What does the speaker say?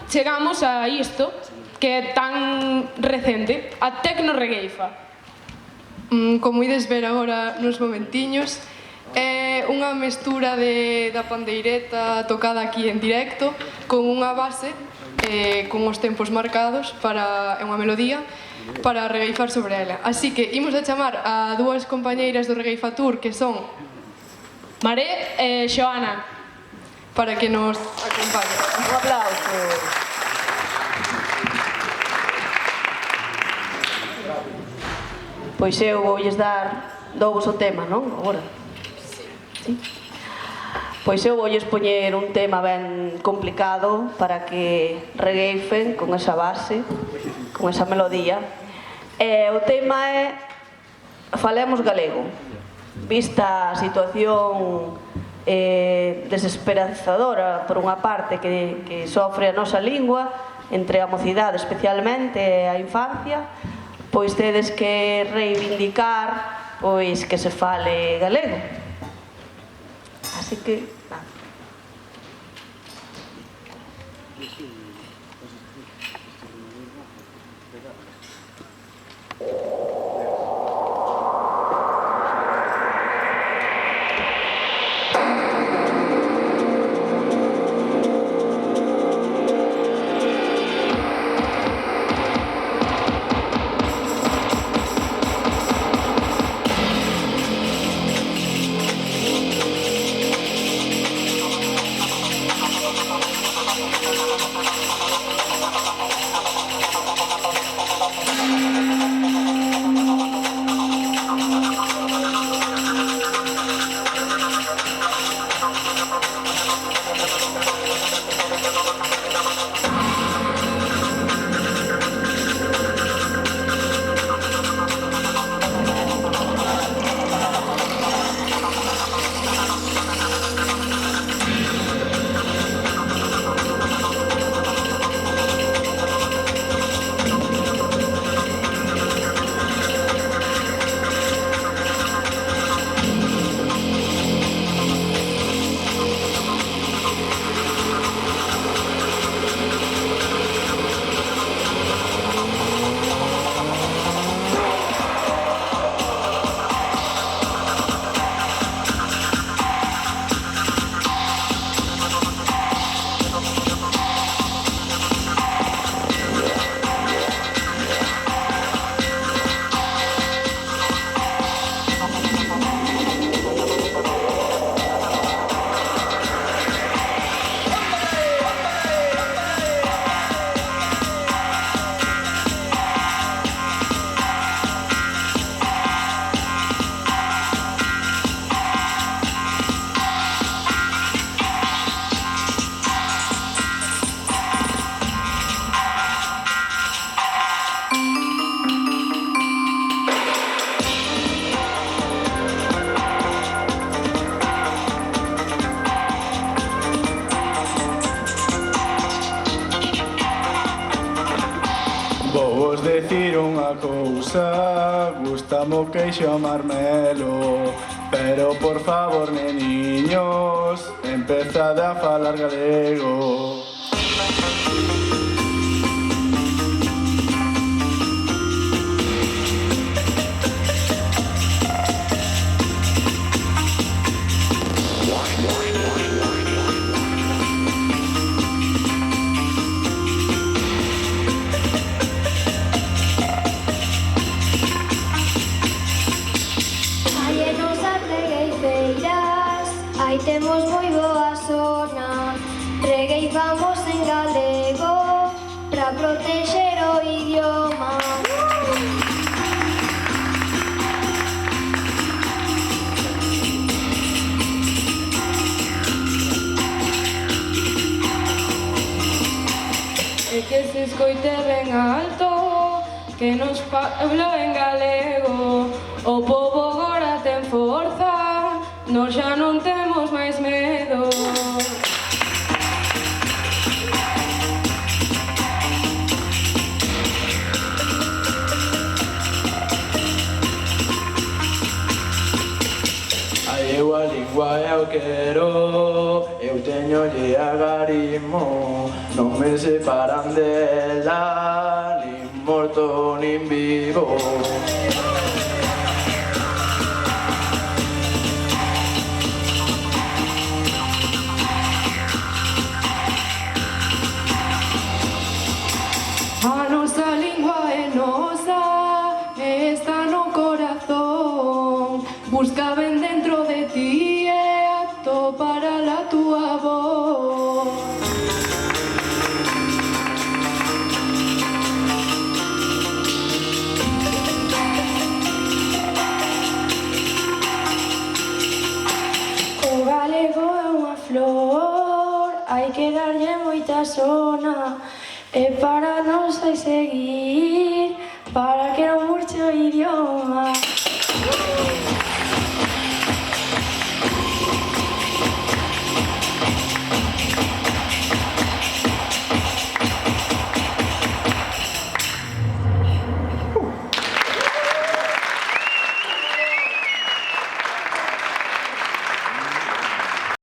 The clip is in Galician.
chegamos a isto que é tan recente, a tecno-regueifa. Como ides ver agora nos momentiños, é unha mestura da pandeireta tocada aquí en directo con unha base con os tempos marcados para unha melodía para regueifar sobre ela. Así que imos a chamar a dúas compañeiras do Regueifa Tour que son Maré e Xoana, para que nos acompañen. Un aplauso. Pois eu voulles douvos o tema, non? Agora. Sí. Pois eu voulles poñer un tema ben complicado para que regueifen con esa base, con esa melodía. O tema é Falemos galego. Vista a situación desesperanzadora, por unha parte, que sofre a nosa lingua, entre a mocidade especialmente e a infancia, pois tedes que reivindicar pois que se fale galego. Así que, nada. Vos decir unha cousa, gustamo queixo marmelo, pero por favor, neniños, empezade a falar galego. Aí temos moi boa zona, regueifamos en galego pra protexer o idioma. e que se escoite ben alto, que nos falo en galego. O pobo agora ten forza, nós xa non temos máis medo. Eu a lingua eu quero, eu teñolle agarismo, non me separan dela, nin morto nin vivo. A nosa lingua é nosa, está no corazón. Busca ben dentro de ti e atopará a túa voz. O galego é unha flor, hai que darlle moita sona. E para nos hai seguir, para que non murche o idioma.